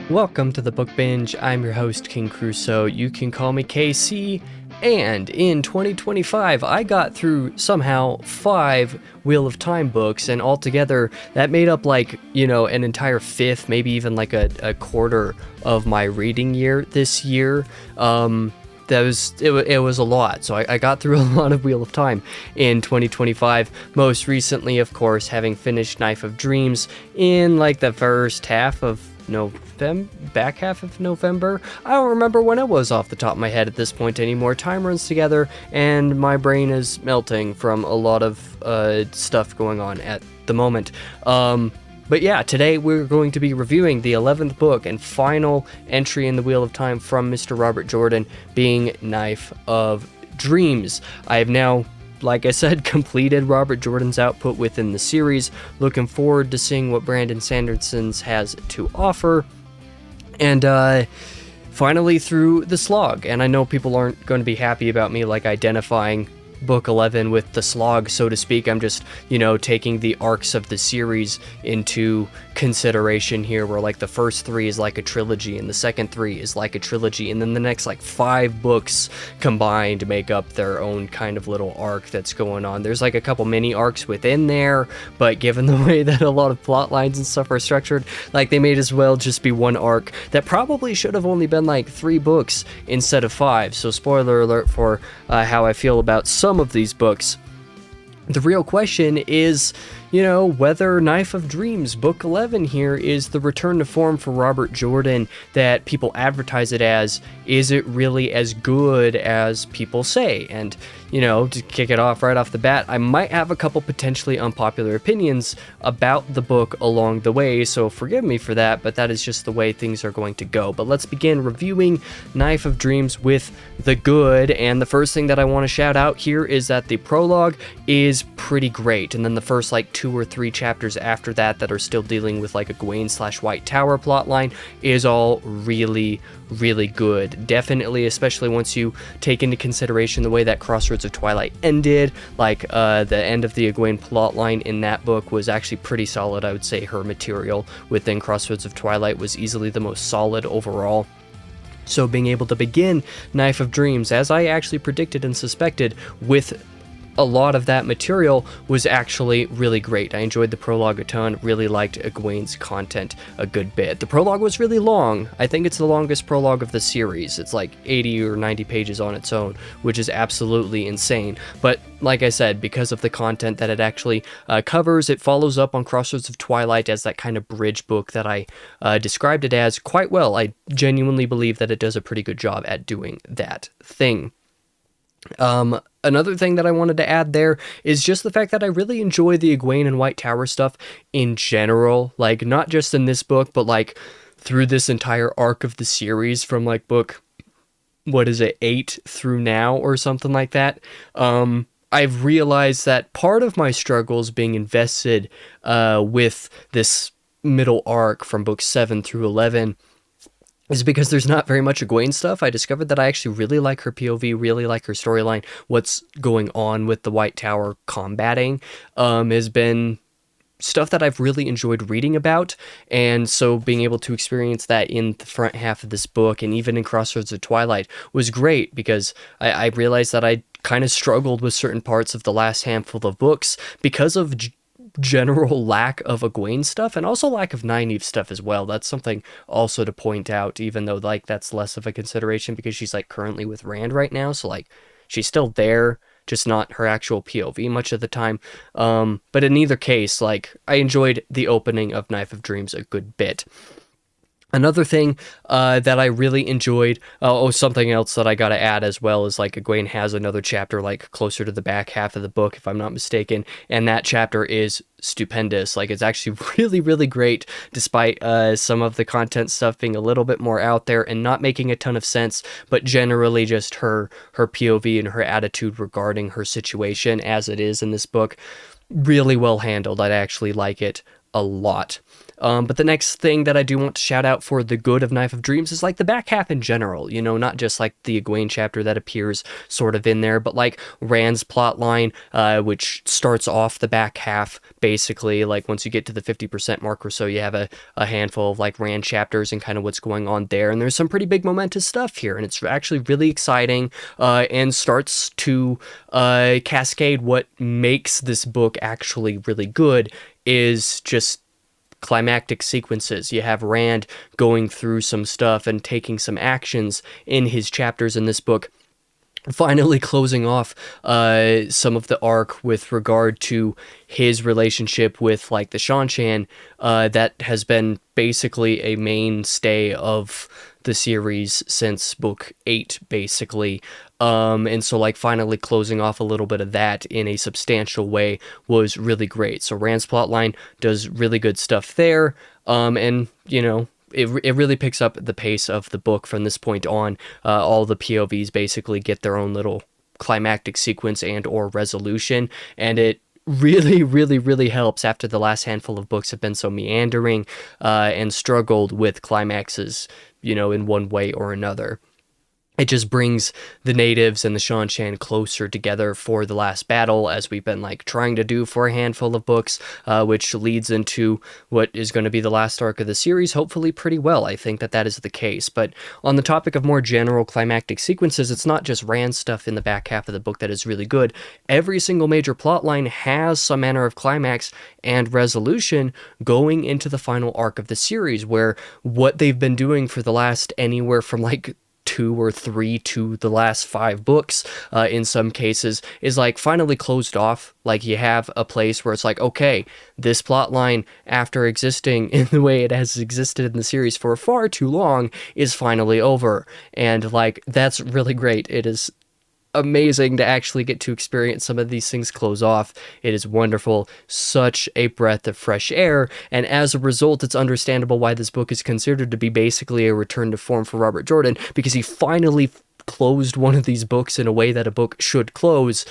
Welcome to the Book Binge. I'm your host, King Crusoe. You can call me KC. And in 2025, I got through somehow 5 Wheel of Time books, and altogether that made up an entire fifth, maybe even like a quarter of my reading year this year. It was a lot, so I got through a lot of Wheel of Time in 2025. Most recently, of course, having finished Knife of Dreams in like the first half of back half of November. I don't remember when it was off the top of my head at this point anymore. Time runs together, and my brain is melting from a lot of stuff going on at the moment. But yeah, today we're going to be reviewing the 11th book and final entry in the Wheel of Time from Mr. Robert Jordan, being Knife of Dreams. I have now, like I said, completed Robert Jordan's output within the series. Looking forward to seeing what Brandon Sanderson's has to offer. And finally through the slog. And I know people aren't going to be happy about me identifying book 11 with the slog, so to speak. I'm just, taking the arcs of the series into consideration here, where the first 3 is like a trilogy, and the second 3 is like a trilogy, and then the next 5 books combined make up their own kind of little arc that's going on. There's a couple mini arcs within there, but given the way that a lot of plot lines and stuff are structured, they may as well just be one arc that probably should have only been 3 books instead of 5. So spoiler alert for how I feel about some of these books. The real question is, whether Knife of Dreams, Book 11 here, is the return to form for Robert Jordan that people advertise it as. Is it really as good as people say? And, to kick it off right off the bat, I might have a couple potentially unpopular opinions about the book along the way, so forgive me for that, but that is just the way things are going to go. But let's begin reviewing Knife of Dreams with the good, and the first thing that I want to shout out here is that the prologue is pretty great, and then the first 2 or 3 chapters after that are still dealing with a Gawain/White Tower plotline is all really good. Definitely, especially once you take into consideration the way that Crossroads of Twilight ended. The end of the Egwene plotline in that book was actually pretty solid. I would say her material within Crossroads of Twilight was easily the most solid overall. So being able to begin Knife of Dreams, as I actually predicted and suspected, with a lot of that material was actually really great. I enjoyed the prologue a ton, really liked Egwene's content a good bit. The prologue was really long. I think it's the longest prologue of the series. It's 80 or 90 pages on its own, which is absolutely insane. But like I said, because of the content that it actually covers, it follows up on Crossroads of Twilight as that kind of bridge book that I described it as quite well. I genuinely believe that it does a pretty good job at doing that thing. Another thing that I wanted to add there is just the fact that I really enjoy the Egwene and White Tower stuff in general, not just in this book, but through this entire arc of the series from book, 8 through now or something like that. I've realized that part of my struggles being invested with this middle arc from book 7 through 11 is because there's not very much Egwene stuff. I discovered that I actually really like her POV, really like her storyline. What's going on with the White Tower combating has been stuff that I've really enjoyed reading about, and so being able to experience that in the front half of this book and even in Crossroads of Twilight was great, because I realized that I kind of struggled with certain parts of the last handful of books because of general lack of Egwene stuff, and also lack of Nynaeve stuff as well. That's something also to point out, even though that's less of a consideration because she's currently with Rand right now, so she's still there, just not her actual POV much of the time. But in either case, I enjoyed the opening of Knife of Dreams a good bit. Another thing that I really enjoyed, something else that I gotta add as well, is Egwene has another chapter closer to the back half of the book, if I'm not mistaken, and that chapter is stupendous. It's actually really great, despite some of the content stuff being a little bit more out there and not making a ton of sense, but generally just her POV and her attitude regarding her situation as it is in this book, really well handled. I'd actually like it a lot. But the next thing that I do want to shout out for the good of Knife of Dreams is like the back half in general, you know, not just like the Egwene chapter that appears sort of in there, but like Rand's plot line, which starts off the back half basically. Like once you get to the 50% mark or so, you have a handful of like Rand chapters and kind of what's going on there. And there's some pretty big momentous stuff here, and it's actually really exciting, and starts to cascade. What makes this book actually really good is just climactic sequences. You have Rand going through some stuff and taking some actions in his chapters in this book, finally closing off some of the arc with regard to his relationship with like the Shan-Shan, that has been basically a mainstay of the series since book 8 basically. And so like finally closing off a little bit of that in a substantial way was really great. So Rand's plotline does really good stuff there. And you know, it really picks up the pace of the book from this point on. All the POVs basically get their own little climactic sequence and or resolution, and it really, really, really helps after the last handful of books have been so meandering and struggled with climaxes, you know, in one way or another. It just brings the natives and the Shan-Shan closer together for the last battle, as we've been like trying to do for a handful of books, which leads into what is going to be the last arc of the series, hopefully pretty well. I think that that is the case. But on the topic of more general climactic sequences, it's not just Rand stuff in the back half of the book that is really good. Every single major plotline has some manner of climax and resolution going into the final arc of the series, where what they've been doing for the last anywhere from like 2 or 3 to the last 5 books, in some cases, is like finally closed off. Like you have a place where it's like, okay, this plot line, after existing in the way it has existed in the series for far too long, is finally over. And like that's really great. It is amazing to actually get to experience some of these things close off. It is wonderful, such a breath of fresh air, and as a result, it's understandable why this book is considered to be basically a return to form for Robert Jordan, because he finally closed one of these books in a way that a book should close,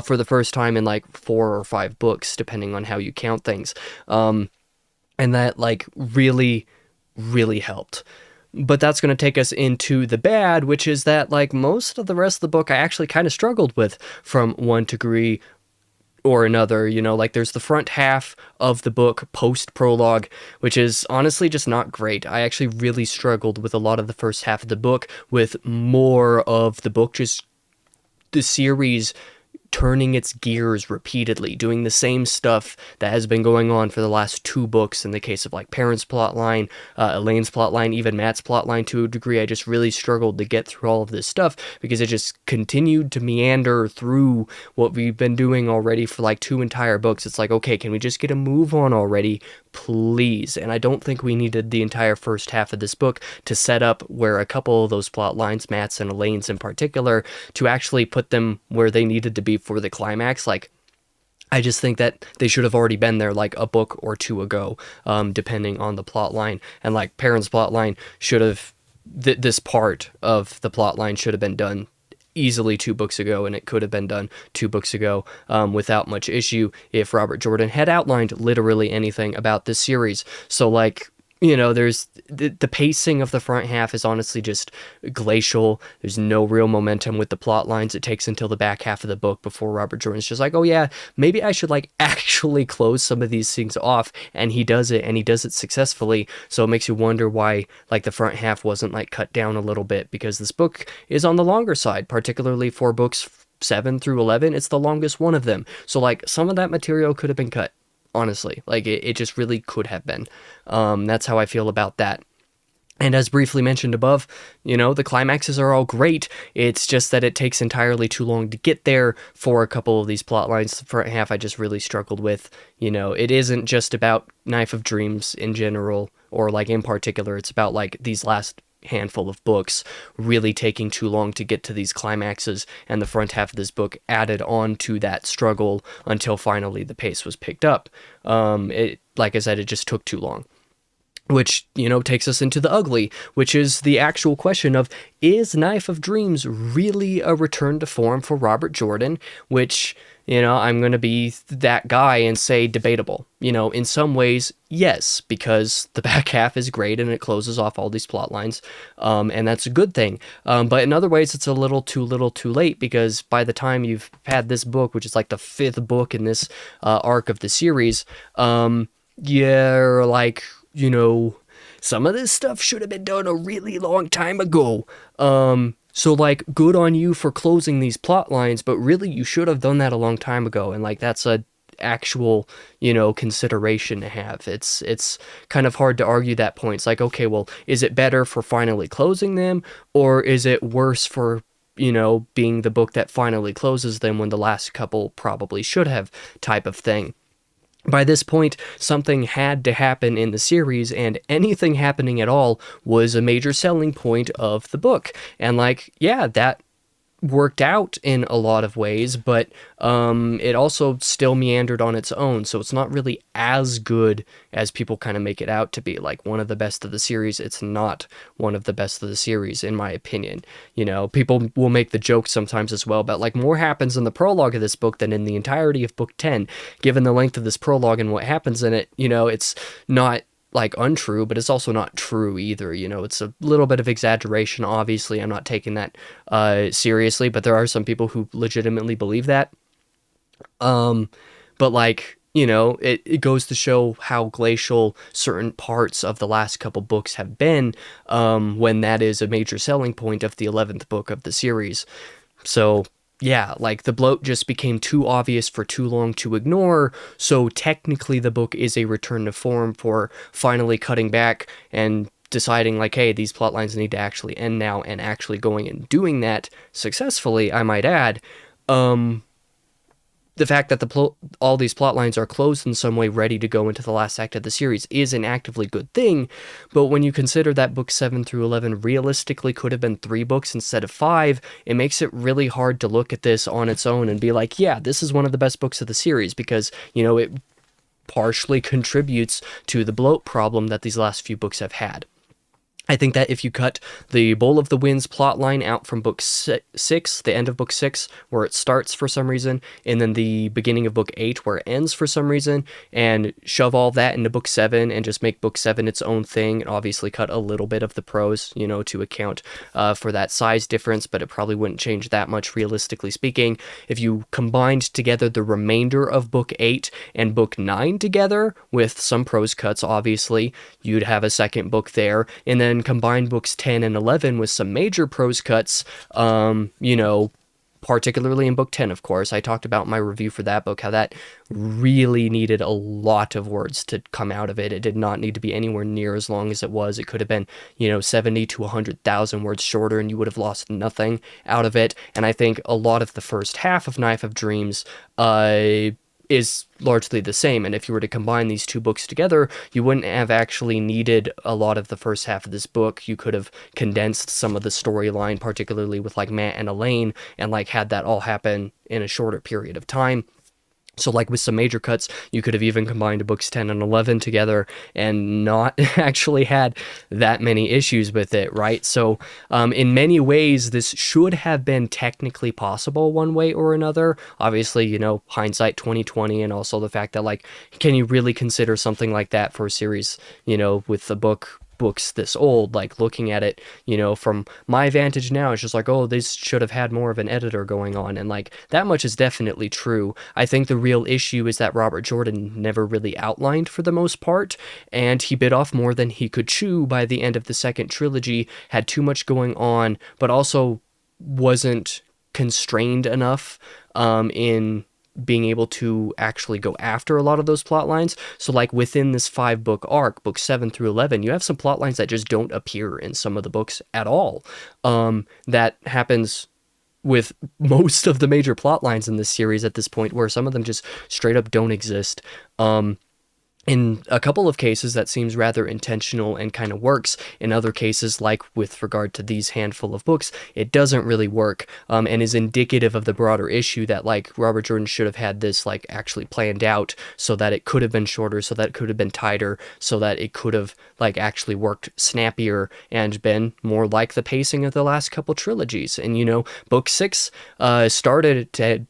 for the first time in like 4 or 5 books, depending on how you count things. And that like really, really helped. But that's going to take us into the bad, which is that like most of the rest of the book I actually kind of struggled with from one degree or another. You know, like there's the front half of the book post prologue, which is honestly just not great. I actually really struggled with a lot of the first half of the book, with more of the book just the series turning its gears repeatedly, doing the same stuff that has been going on for the last 2 books. In the case of like Perrin's plotline, Elaine's plotline, even Matt's plotline to a degree, I just really struggled to get through all of this stuff because it just continued to meander through what we've been doing already for like 2 entire books. It's like, okay, can we just get a move on already, please? And I don't think we needed the entire first half of this book to set up where a couple of those plot lines, Matt's and Elaine's in particular, to actually put them where they needed to be for the climax. Like, I just think that they should have already been there like a book or 2 ago, depending on the plot line. And like Perrin's plot line should have, this part of the plot line should have been done easily 2 books ago, and it could have been done 2 books ago without much issue if Robert Jordan had outlined literally anything about this series. So like, you know, there's the pacing of the front half is honestly just glacial. There's no real momentum with the plot lines. It takes until the back half of the book before Robert Jordan's just like, oh yeah, maybe I should like actually close some of these things off, and he does it, and he does it successfully. So it makes you wonder why like the front half wasn't like cut down a little bit, because this book is on the longer side, particularly for books 7 through 11. It's the longest one of them. So like some of that material could have been cut. Honestly, like it just really could have been. That's how I feel about that. And as briefly mentioned above, you know, the climaxes are all great. It's just that it takes entirely too long to get there for a couple of these plot lines. The front half I just really struggled with. You know, it isn't just about Knife of Dreams in general, or like in particular. It's about like these last handful of books really taking too long to get to these climaxes, and the front half of this book added on to that struggle until finally the pace was picked up. It, like I said, it just took too long. which, takes us into the ugly, which is the actual question of, is Knife of Dreams really a return to form for Robert Jordan? Which, I'm going to be that guy and say debatable. In some ways, yes, because the back half is great and it closes off all these plot lines, and that's a good thing. But in other ways, it's a little too late, because by the time you've had this book, which is like the 5th book in this arc of the series, you're like, some of this stuff should have been done a really long time ago. So like, good on you for closing these plot lines, but really you should have done that a long time ago. And like, that's a actual, consideration to have. It's kind of hard to argue that point. It's like, okay, well, is it better for finally closing them, or is it worse for, being the book that finally closes them when the last couple probably should have, type of thing? By this point, something had to happen in the series, and anything happening at all was a major selling point of the book. And like, yeah, that worked out in a lot of ways, but it also still meandered on its own, so it's not really as good as people kind of make it out to be. Like, one of the best of the series, it's not one of the best of the series, in my opinion. People will make the joke sometimes as well, but like, more happens in the prologue of this book than in the entirety of book 10. Given the length of this prologue and what happens in it, it's not like untrue, but it's also not true either. It's a little bit of exaggeration. Obviously, I'm not taking that seriously, but there are some people who legitimately believe that. But like, it goes to show how glacial certain parts of the last couple books have been, when that is a major selling point of the 11th book of the series. So yeah, like, the bloat just became too obvious for too long to ignore, so technically the book is a return to form for finally cutting back and deciding, like, hey, these plot lines need to actually end now, and actually going and doing that successfully, I might add. The fact that all these plot lines are closed in some way, ready to go into the last act of the series, is an actively good thing, but when you consider that books 7 through 11 realistically could have been 3 books instead of 5, it makes it really hard to look at this on its own and be like, yeah, this is one of the best books of the series, because, it partially contributes to the bloat problem that these last few books have had. I think that if you cut the Bowl of the Winds plotline out from book 6, the end of book 6, where it starts for some reason, and then the beginning of book 8, where it ends for some reason, and shove all that into book 7, and just make book 7 its own thing, and obviously cut a little bit of the prose, to account for that size difference, but it probably wouldn't change that much, realistically speaking. If you combined together the remainder of book 8 and book 9 together, with some prose cuts, obviously, you'd have a second book there, and then combine books 10 and 11 with some major prose cuts, particularly in book 10, of course. I talked about my review for that book, how that really needed a lot of words to come out of it. It did not need to be anywhere near as long as it was. It could have been, 70 to 100,000 words shorter, and you would have lost nothing out of it. And I think a lot of the first half of Knife of Dreams is largely the same, and if you were to combine these two books together, you wouldn't have actually needed a lot of the first half of this book. You could have condensed some of the storyline, particularly with like Matt and Elaine, and like had that all happen in a shorter period of time. So like with some major cuts, you could have even combined books 10 and 11 together and not actually had that many issues with it, right? So in many ways, this should have been technically possible one way or another. Obviously, hindsight 2020, and also the fact that, like, can you really consider something like that for a series, with the books this old? Like, looking at it, from my vantage now, it's just like, oh, this should have had more of an editor going on, and like, that much is definitely true. I think the real issue is that Robert Jordan never really outlined for the most part, and he bit off more than he could chew by the end of the second trilogy, had too much going on, but also wasn't constrained enough in being able to actually go after a lot of those plot lines. So like within this 5-book arc, books 7 through 11, you have some plot lines that just don't appear in some of the books at all. That happens with most of the major plot lines in this series at this point, where some of them just straight up don't exist. And In a couple of cases, that seems rather intentional and kind of works. In other cases, like with regard to these handful of books, it doesn't really work, and is indicative of the broader issue that, like, Robert Jordan should have had this, like, actually planned out so that it could have been shorter, so that it could have been tighter, so that it could have, like, actually worked snappier and been more like the pacing of the last couple trilogies. And, book 6 started to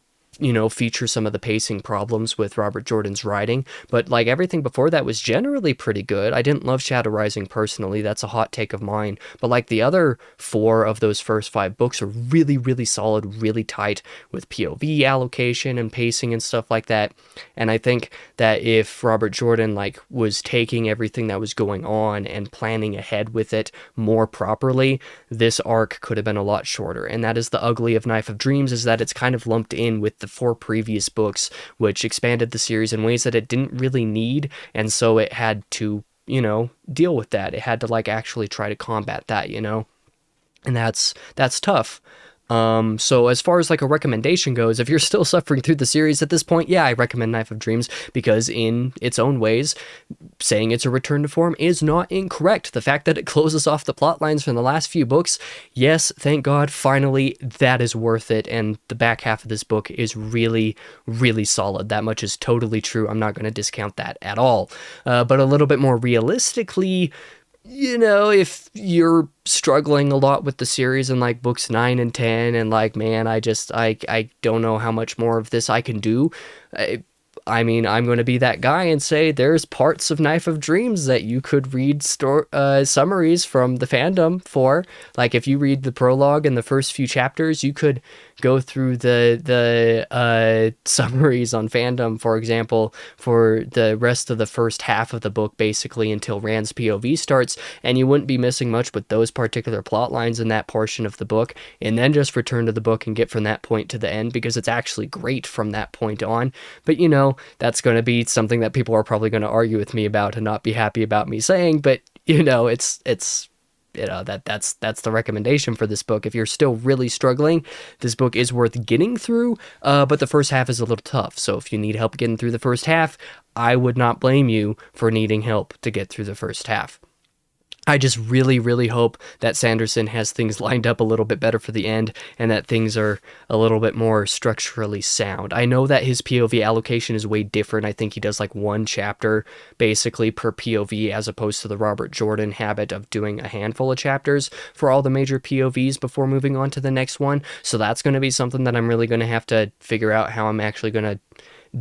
feature some of the pacing problems with Robert Jordan's writing, but like everything before that was generally pretty good. I didn't love Shadow Rising personally, that's a hot take of mine, but like the other 4 of those first 5 books are really, really solid, really tight with POV allocation and pacing and stuff like that. And I think that if Robert Jordan was taking everything that was going on and planning ahead with it more properly, this arc could have been a lot shorter. And that is the ugly of Knife of Dreams, is that it's kind of lumped in with the 4 previous books, which expanded the series in ways that it didn't really need, and so it had to, deal with that. It had to actually try to combat that, and that's tough. So as far as a recommendation goes, if you're still suffering through the series at this point, yeah, I recommend Knife of Dreams, because in its own ways, saying it's a return to form is not incorrect. The fact that it closes off the plot lines from the last few books, yes, thank God, finally, that is worth it, and the back half of this book is really, really solid. That much is totally true. I'm not going to discount that at all. But a little bit more realistically, if you're struggling a lot with the series in books 9 and 10 and man, I don't know how much more of this I can do. I'm going to be that guy and say there's parts of Knife of Dreams that you could read summaries from the fandom for. If you read the prologue and the first few chapters, you could go through the summaries on fandom, for example, for the rest of the first half of the book, basically until Rand's POV starts, and you wouldn't be missing much with those particular plot lines in that portion of the book, and then just return to the book and get from that point to the end, because it's actually great from that point on. But that's going to be something that people are probably going to argue with me about and not be happy about me saying, but it's that's the recommendation for this book. If you're still really struggling, this book is worth getting through, but the first half is a little tough. So if you need help getting through the first half, I would not blame you for needing help to get through the first half. I just really, really hope that Sanderson has things lined up a little bit better for the end, and that things are a little bit more structurally sound. I know that his POV allocation is way different. I think he does 1 chapter basically per POV, as opposed to the Robert Jordan habit of doing a handful of chapters for all the major POVs before moving on to the next one. So that's going to be something that I'm really going to have to figure out how I'm actually going to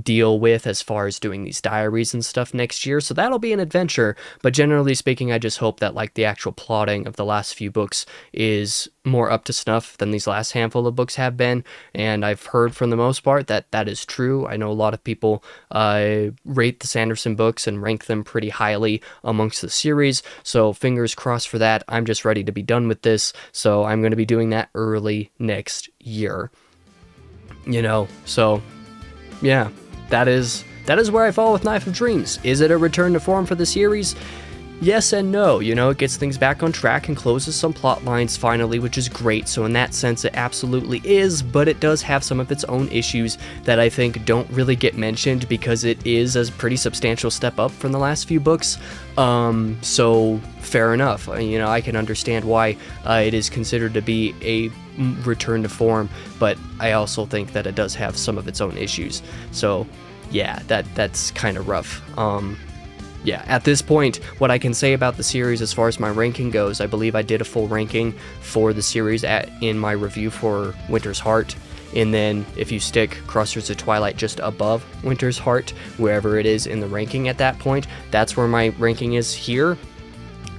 deal with as far as doing these diaries and stuff next year. So that'll be an adventure, but generally speaking, I just hope that the actual plotting of the last few books is more up to snuff than these last handful of books have been, and I've heard from the most part that that is true. I know a lot of people rate the Sanderson books and rank them pretty highly amongst the series, so fingers crossed for that. I'm just ready to be done with this, so I'm going to be doing that early next year. So yeah, that is where I fall with Knife of Dreams. Is it a return to form for the series? Yes and no. It gets things back on track and closes some plot lines finally, which is great. So in that sense, it absolutely is, but it does have some of its own issues that I think don't really get mentioned because it is a pretty substantial step up from the last few books. So fair enough. I can understand why it is considered to be a return to form, but I also think that it does have some of its own issues. So yeah, that's kind of rough. Yeah, at this point, what I can say about the series as far as my ranking goes, I believe I did a full ranking for the series in my review for Winter's Heart. And then if you stick Crossroads of Twilight just above Winter's Heart, wherever it is in the ranking at that point, that's where my ranking is here.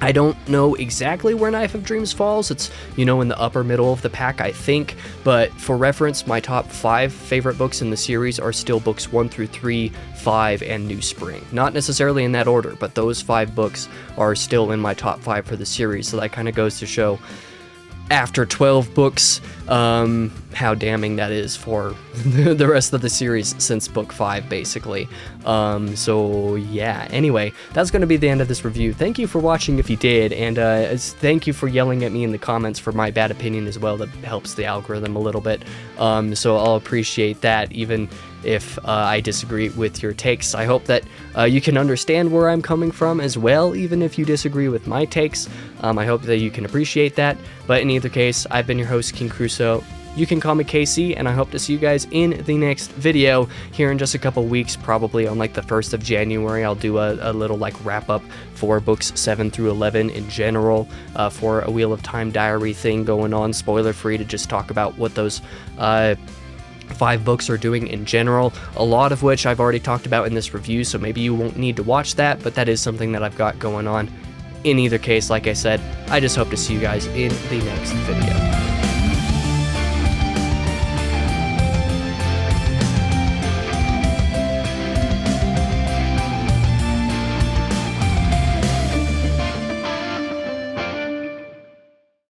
I don't know exactly where Knife of Dreams falls. It's, in the upper middle of the pack, I think. But for reference, my top 5 favorite books in the series are still books 1 through 3, 5, and New Spring. Not necessarily in that order, but those 5 books are still in my top 5 for the series. So that kind of goes to show, after 12 books, how damning that is for the rest of the series since book 5, basically. So yeah, anyway, that's going to be the end of this review. Thank you for watching if you did, and thank you for yelling at me in the comments for my bad opinion as well. That helps the algorithm a little bit, so I'll appreciate that, even if I disagree with your takes. I hope that you can understand where I'm coming from as well, even if you disagree with my takes. I hope that you can appreciate that, but in either case, I've been your host, King Crusoe. You can call me KC, and I hope to see you guys in the next video here in just a couple weeks, probably on like the 1st of January. I'll do a little like wrap up for books 7 through 11 in general, for a Wheel of Time diary thing going on, spoiler free, to just talk about what those 5 books are doing in general, a lot of which I've already talked about in this review, so maybe you won't need to watch that, but that is something that I've got going on. In either case, like I said, I just hope to see you guys in the next video.